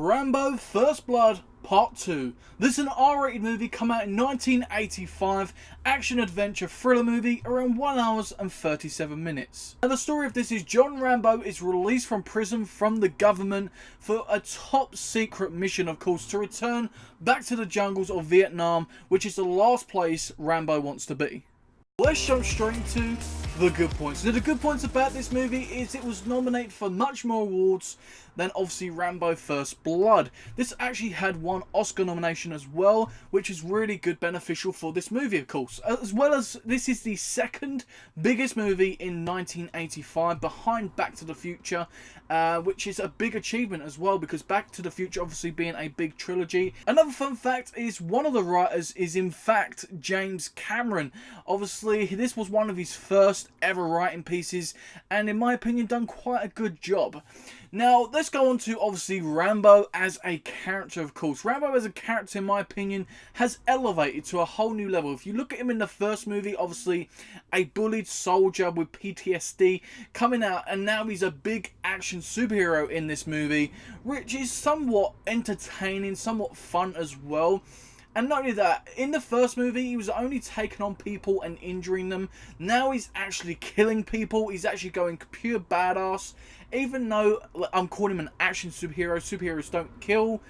Rambo First Blood Part 2. This is an R-rated movie come out in 1985, action-adventure thriller movie around 1 hour and 37 minutes. Now the story of this is John Rambo is released from prison from the government for a top secret mission, of course, to return back to the jungles of Vietnam, which is the last place Rambo wants to be. Let's jump straight into the good points. Now the good points about this movie is it was nominated for much more awards than obviously Rambo First Blood. This actually had one Oscar nomination as well, which is really good, beneficial for this movie, of course. As well as this is the second biggest movie in 1985 behind Back to the Future, which is a big achievement as well because Back to the Future obviously being a big trilogy. Another fun fact is one of the writers is in fact James Cameron. Obviously this was one of his first ever writing pieces and in my opinion done quite a good job. Now, let's go on to, obviously, Rambo as a character, of course. Rambo as a character, in my opinion, has elevated to a whole new level. If you look at him in the first movie, obviously, a bullied soldier with PTSD coming out, and now he's a big action superhero in this movie, which is somewhat entertaining, somewhat fun as well. And not only that, in the first movie, he was only taking on people and injuring them. Now he's actually killing people. He's actually going pure badass. Even though I'm calling him an action superhero, superheroes don't kill,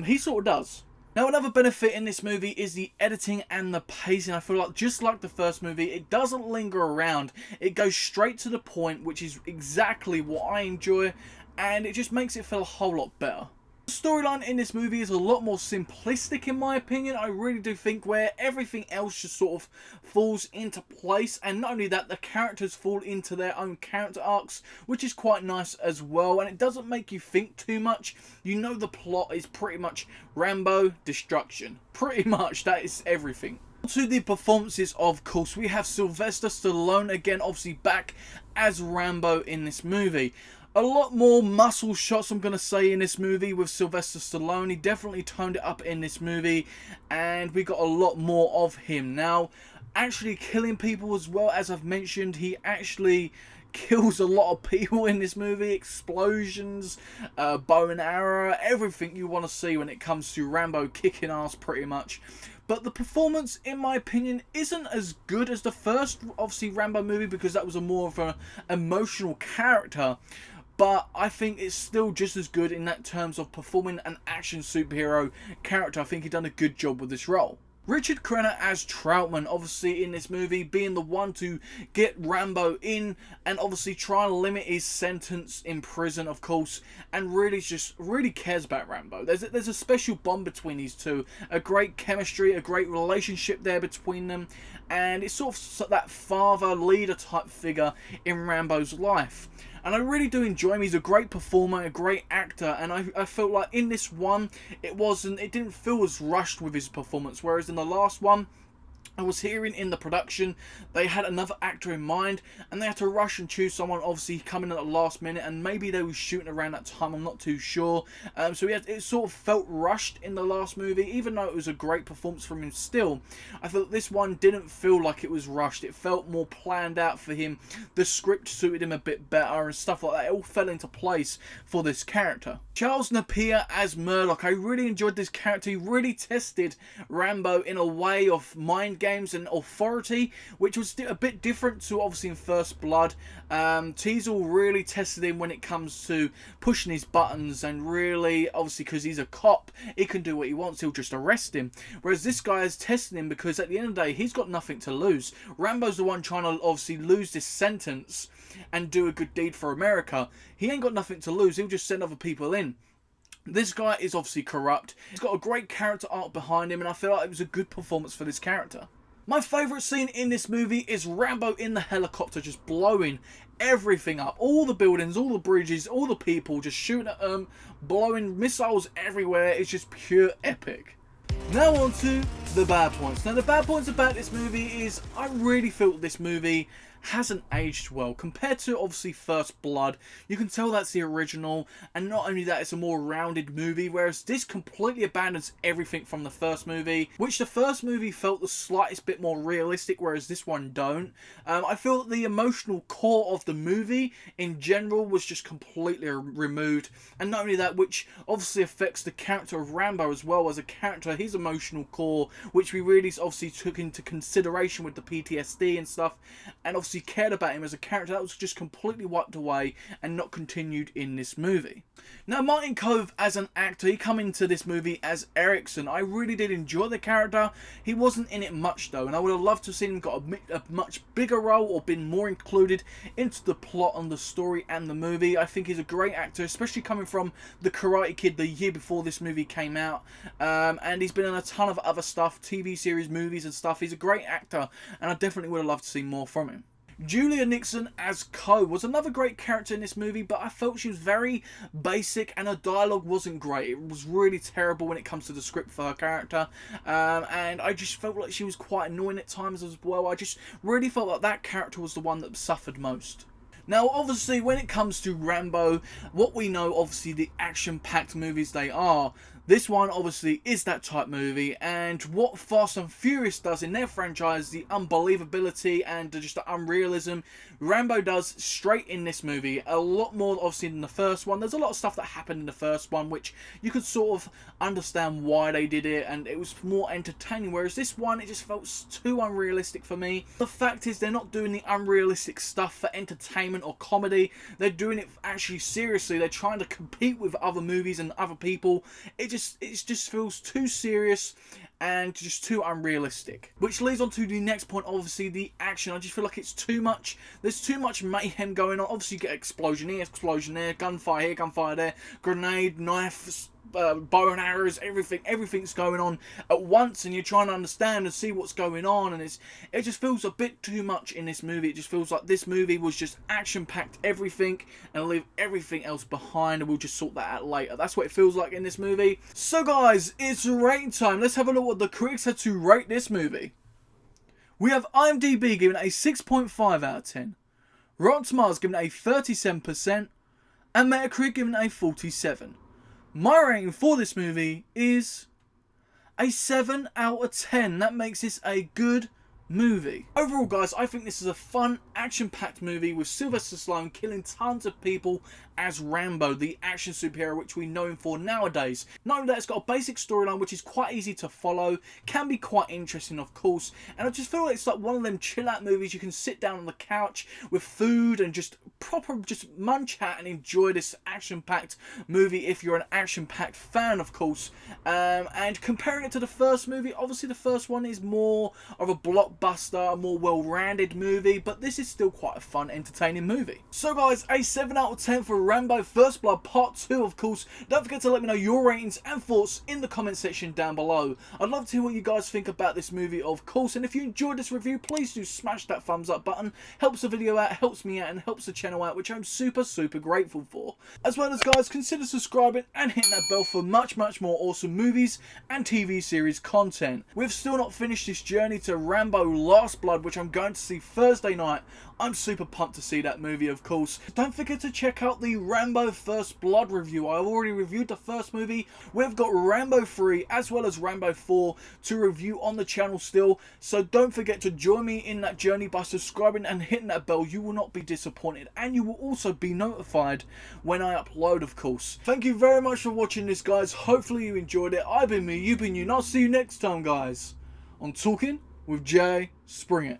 he sort of does. Now another benefit in this movie is the editing and the pacing. I feel like just like the first movie, it doesn't linger around. It goes straight to the point, which is exactly what I enjoy. And it just makes it feel a whole lot better. The storyline in this movie is a lot more simplistic in my opinion. I really do think where everything else just sort of falls into place, and not only that, the characters fall into their own character arcs, which is quite nice as well, and it doesn't make you think too much. You know the plot is pretty much Rambo destruction. Pretty much that is everything. To the performances, of course, we have Sylvester Stallone again, obviously back as Rambo in this movie. A lot more muscle shots, I'm going to say, in this movie with Sylvester Stallone. He definitely toned it up in this movie, and we got a lot more of him. Now, actually killing people as well, as I've mentioned, he actually kills a lot of people in this movie. Explosions, bow and arrow, everything you want to see when it comes to Rambo kicking ass pretty much. But the performance, in my opinion, isn't as good as the first, obviously, Rambo movie, because that was a more of an emotional character. But I think it's still just as good in that terms of performing an action superhero character. I think he done a good job with this role. Richard Crenna as Troutman, obviously in this movie, being the one to get Rambo in and obviously try and limit his sentence in prison, of course, and really cares about Rambo. There's a special bond between these two, a great chemistry, a great relationship there between them, and it's sort of that father leader type figure in Rambo's life. And I really do enjoy him. He's a great performer, a great actor, and I felt like in this one, it didn't feel as rushed with his performance, whereas in the last one, I was hearing in the production they had another actor in mind and they had to rush and choose someone, obviously coming in at the last minute, and maybe they were shooting around that time, I'm not too sure. So it sort of felt rushed in the last movie, even though it was a great performance from him still. I thought this one didn't feel like it was rushed. It felt more planned out for him. The script suited him a bit better and stuff like that. It all fell into place for this character. Charles Napier as Murdoch. I really enjoyed this character. He really tested Rambo in a way of mind games and authority, which was a bit different to obviously in First Blood. Teasel really tested him when it comes to pushing his buttons, and really, obviously, because he's a cop, he can do what he wants. He'll just arrest him. Whereas this guy is testing him because at the end of the day, he's got nothing to lose. Rambo's the one trying to obviously lose this sentence and do a good deed for America. He ain't got nothing to lose. He'll just send other people in. This guy is obviously corrupt. He's got a great character arc behind him, and I feel like it was a good performance for this character. My favourite scene in this movie is Rambo in the helicopter just blowing everything up. All the buildings, all the bridges, all the people just shooting at them, blowing missiles everywhere. It's just pure epic. Now on to the bad points. Now the bad points about this movie is I really feel this movie hasn't aged well. Compared to, obviously, First Blood, you can tell that's the original, and not only that, it's a more rounded movie, whereas this completely abandons everything from the first movie, which the first movie felt the slightest bit more realistic, whereas this one don't. I feel that the emotional core of the movie, in general, was just completely removed, and not only that, which obviously affects the character of Rambo as well as a character, his emotional core, which we really obviously took into consideration with the PTSD and stuff, and obviously cared about him as a character. That was just completely wiped away and not continued in this movie. Now, Martin Cove as an actor, he come into this movie as Erickson. I really did enjoy the character. He wasn't in it much though, and I would have loved to have seen him got a much bigger role or been more included into the plot and the story and the movie. I think he's a great actor, especially coming from The Karate Kid the year before this movie came out, and he's been in a ton of other stuff, TV series, movies and stuff. He's a great actor, and I definitely would have loved to see more from him. Julia Nixon as Co was another great character in this movie, but I felt she was very basic and her dialogue wasn't great. It was really terrible when it comes to the script for her character, and I just felt like she was quite annoying at times as well. I just really felt like that character was the one that suffered most. Now, obviously, when it comes to Rambo, what we know, obviously, the action-packed movies they are, this one, obviously, is that type movie, and what Fast and Furious does in their franchise, the unbelievability and just the unrealism, Rambo does straight in this movie. A lot more, obviously, than the first one. There's a lot of stuff that happened in the first one, which you could sort of understand why they did it, and it was more entertaining, whereas this one, it just felt too unrealistic for me. The fact is, they're not doing the unrealistic stuff for entertainment or comedy. They're doing it actually seriously. They're trying to compete with other movies and other people. It just feels too serious and just too unrealistic. Which leads on to the next point, obviously the action. I just feel like it's too much. There's too much mayhem going on. Obviously you get explosion here, explosion there, gunfire here, gunfire there, grenade, knife, bow and arrows, everything's going on at once, and you're trying to understand and see what's going on, and it just feels a bit too much in this movie. It just feels like this movie was just action-packed everything and leave everything else behind, and we'll just sort that out later. That's what it feels like in this movie. So guys, it's rating time. Let's have a look what the critics had to rate this movie. We have IMDb giving it a 6.5 out of 10. Rotten Tomatoes giving it a 37%, and Metacritic giving it a 47. My rating for this movie is a 7 out of 10. That makes this a good movie. Overall, guys, I think this is a fun, action-packed movie with Sylvester Stallone killing tons of people as Rambo, the action superhero which we know him for nowadays. Not only that, it's got a basic storyline which is quite easy to follow, can be quite interesting of course, and I just feel like it's like one of them chill-out movies you can sit down on the couch with food and just munch at and enjoy this action-packed movie if you're an action-packed fan, of course. And comparing it to the first movie, obviously the first one is more of a blockbuster, a more well-rounded movie, but this is still quite a fun, entertaining movie. So guys, a 7 out of 10 for Rambo First Blood Part 2, of course. Don't forget to let me know your ratings and thoughts in the comment section down below. I'd love to hear what you guys think about this movie, of course, and if you enjoyed this review, please do smash that thumbs up button. Helps the video out, helps me out, and helps the channel out, which I'm super grateful for. As well as, guys, consider subscribing and hitting that bell for much more awesome movies and TV series content. We've still not finished this journey to Rambo Last Blood, which I'm going to see Thursday night. I'm super pumped to see that movie, of course. Don't forget to check out the Rambo First Blood review. I already reviewed the first movie. We've got Rambo 3 as well as Rambo 4 to review on the channel still. So don't forget to join me in that journey by subscribing and hitting that bell. You will not be disappointed, and you will also be notified when I upload, of course. Thank you very much for watching this, guys. Hopefully you enjoyed it. I've been me, you've been you, and I'll see you next time, guys, on Talking with Jay Springett.